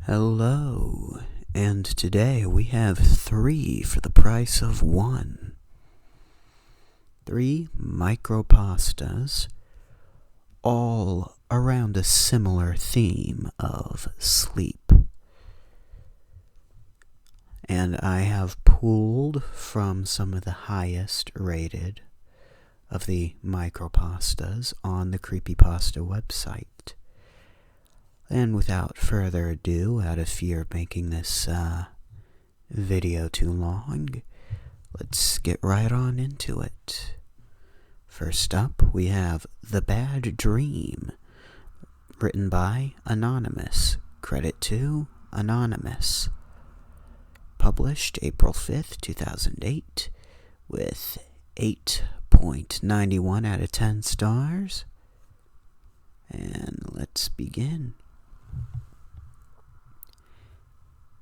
Hello, and today we have 3 for the price of 1. 3 micropastas, all around a similar theme of sleep. And I have pulled from some of the highest rated of the micropastas on the Creepypasta website. And without further ado, out of fear of making this video too long, let's get right on into it. First up, we have The Bad Dream, written by Anonymous. Credit to Anonymous. Published April 5th, 2008, with 8.91 out of 10 stars. And let's begin.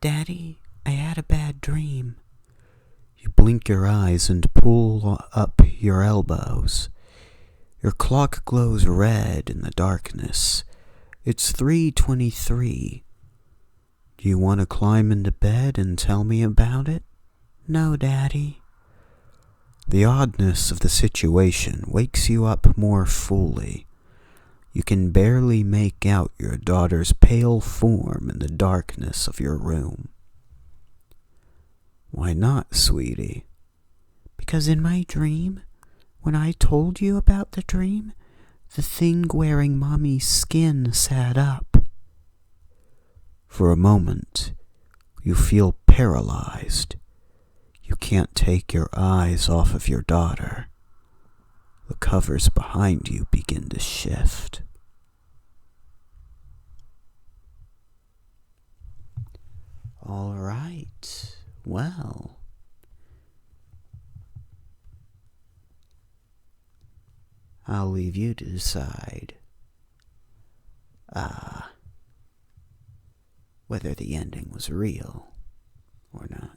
Daddy, I had a bad dream. You blink your eyes and pull up your elbows. Your clock glows red in the darkness. It's 3:23. Do you want to climb into bed and tell me about it? No, Daddy. The oddness of the situation wakes you up more fully. You can barely make out your daughter's pale form in the darkness of your room. Why not, sweetie? Because in my dream, when I told you about the dream, the thing wearing Mommy's skin sat up. For a moment, you feel paralyzed. You can't take your eyes off of your daughter. The covers behind you begin to shift. All right, well, I'll leave you to decide whether the ending was real or not.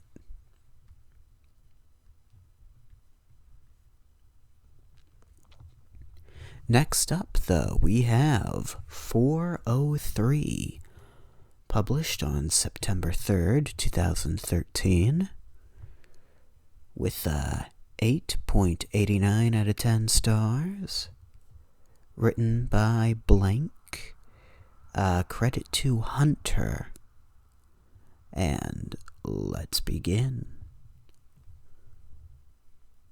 Next up, though, we have 403, published on September 3rd, 2013, with 8.89 out of 10 stars, written by blank, credit to Hunter, and let's begin.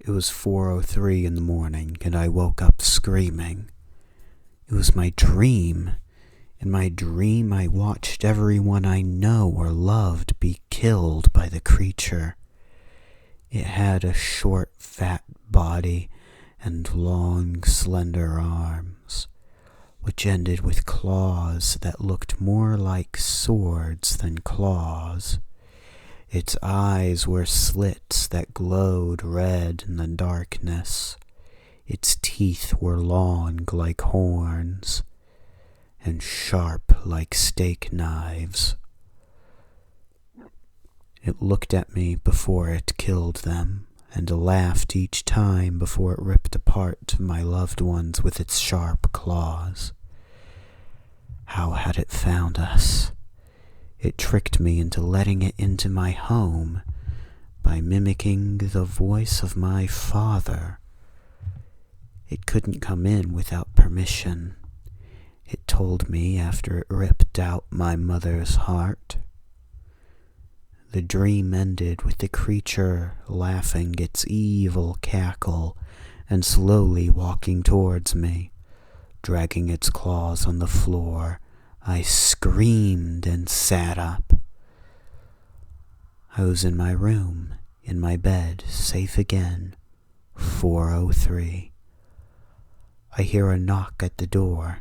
It was 4:03 in the morning, and I woke up screaming. It was my dream. In my dream, I watched everyone I know or loved be killed by the creature. It had a short, fat body and long, slender arms, which ended with claws that looked more like swords than claws. Its eyes were slits that glowed red in the darkness. Its teeth were long like horns, and sharp like steak knives. It looked at me before it killed them, and laughed each time before it ripped apart my loved ones with its sharp claws. How had it found us? It tricked me into letting it into my home by mimicking the voice of my father. It couldn't come in without permission. It told me after it ripped out my mother's heart. The dream ended with the creature laughing its evil cackle and slowly walking towards me, dragging its claws on the floor. I screamed and sat up. I was in my room, in my bed, safe again. 4:03. I hear a knock at the door.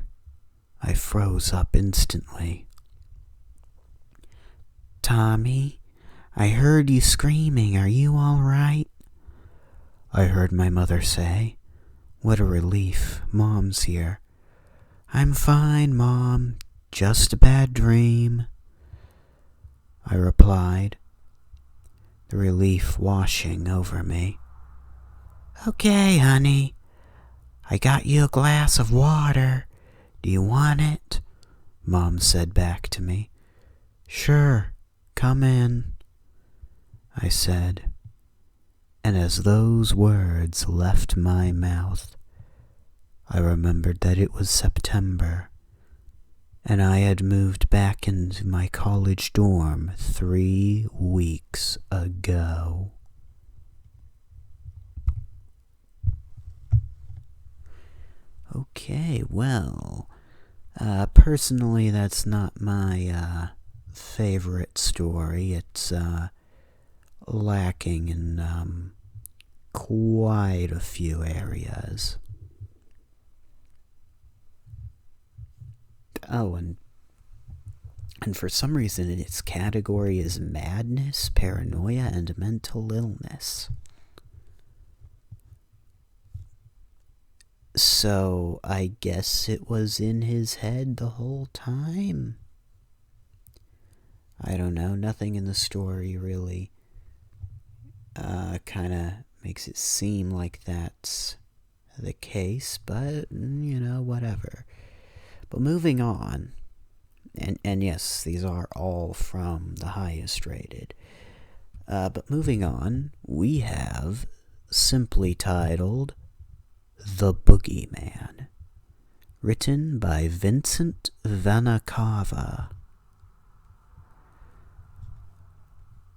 I froze up instantly. Tommy, I heard you screaming. Are you all right? I heard my mother say. What a relief. Mom's here. I'm fine, Mom. Just a bad dream, I replied, the relief washing over me. Okay, honey. I got you a glass of water. Do you want it? Mom said back to me. "Sure, come in," I said, and as those words left my mouth, I remembered that it was September, and I had moved back into my college dorm 3 weeks ago. Okay, well, personally, that's not my favorite story. It's lacking in quite a few areas. Oh, and for some reason its category is madness, paranoia, and mental illness. So I guess it was in his head the whole time. I don't know, nothing in the story really kind of makes it seem like that's the case, but, whatever. But moving on, and yes, these are all from the highest rated, but moving on, we have simply titled The Boogeyman, written by Vincent Vanakava.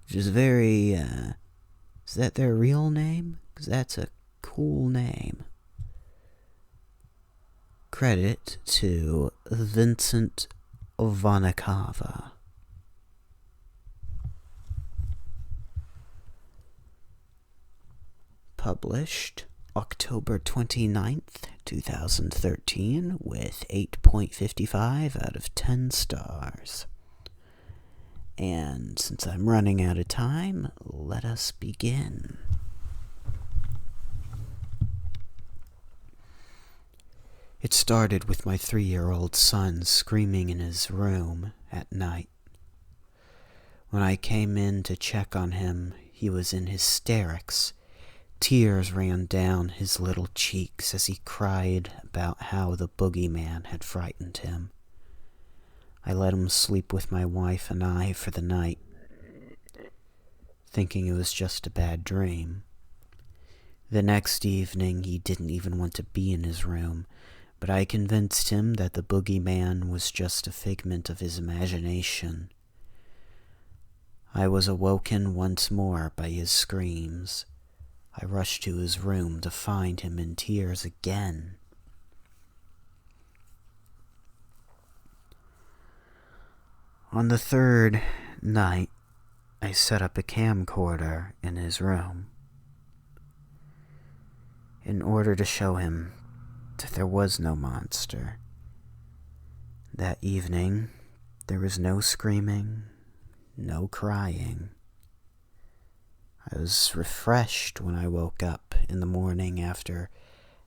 Which is very, is that their real name? Because that's a cool name. Credit to Vincent Vanakava. Published October 29th, 2013, with 8.55 out of 10 stars. And since I'm running out of time, let us begin. It started with my 3-year-old son screaming in his room at night. When I came in to check on him, he was in hysterics. Tears ran down his little cheeks as he cried about how the boogeyman had frightened him. I let him sleep with my wife and I for the night, thinking it was just a bad dream. The next evening, he didn't even want to be in his room, but I convinced him that the boogeyman was just a figment of his imagination. I was awoken once more by his screams. I rushed to his room to find him in tears again. On the third night, I set up a camcorder in his room in order to show him that there was no monster. That evening, there was no screaming, no crying. I was refreshed when I woke up in the morning after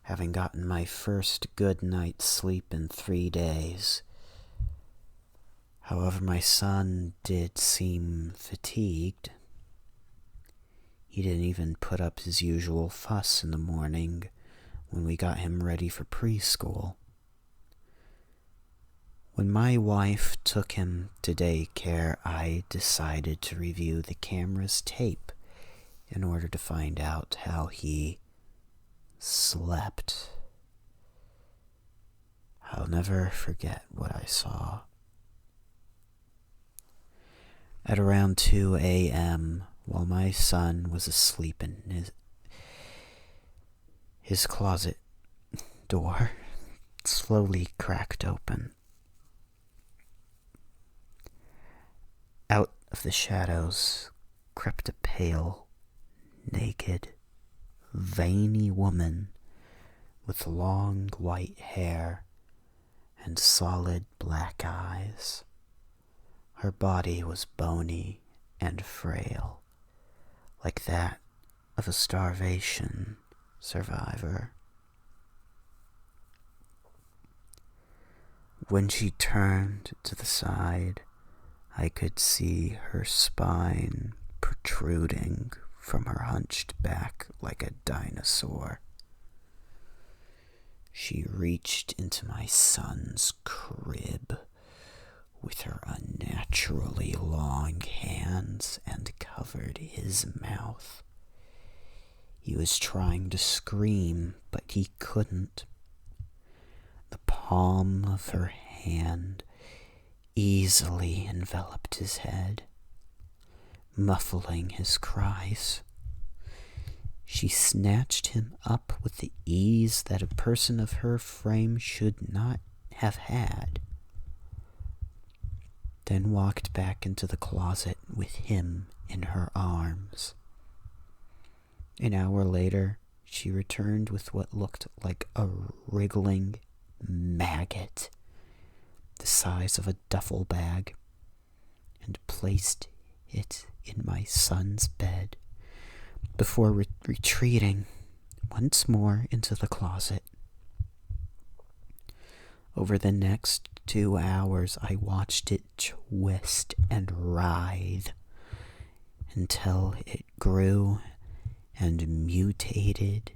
having gotten my first good night's sleep in 3 days. However, my son did seem fatigued. He didn't even put up his usual fuss in the morning when we got him ready for preschool. When my wife took him to daycare, I decided to review the camera's tape in order to find out how he slept. I'll never forget what I saw. At around 2 a.m., while my son was asleep in his closet door slowly cracked open. Out of the shadows crept a pale, naked, veiny woman with long white hair and solid black eyes. Her body was bony and frail, like that of a starvation survivor. When she turned to the side, I could see her spine protruding from her hunched back like a dinosaur. She reached into my son's crib with her unnatural unnaturally long hands and covered his mouth. He was trying to scream, but he couldn't. The palm of her hand easily enveloped his head, muffling his cries. She snatched him up with the ease that a person of her frame should not have had, then walked back into the closet with him in her arms. An hour later, she returned with what looked like a wriggling maggot the size of a duffel bag, and placed it in my son's bed before retreating once more into the closet. Over the next 2 hours, I watched it twist and writhe until it grew and mutated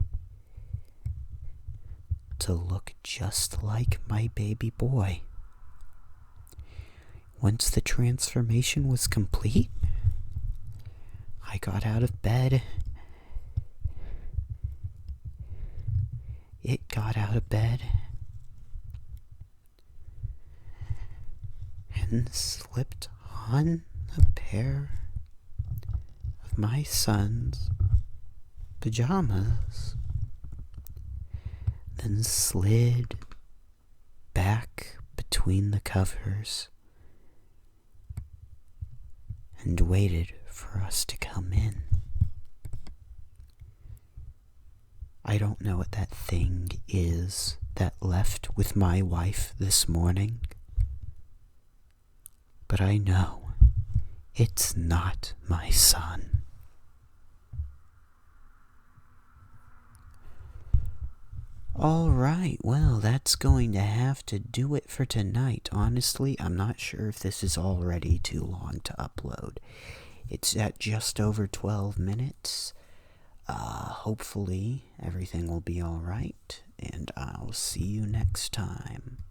to look just like my baby boy. Once the transformation was complete, I got out of bed. It got out of bed and slipped on a pair of my son's pajamas, then slid back between the covers and waited for us to come in. I don't know what that thing is that left with my wife this morning, but I know it's not my son. Alright, well, that's going to have to do it for tonight. Honestly, I'm not sure if this is already too long to upload. It's at just over 12 minutes. Hopefully everything will be alright, and I'll see you next time.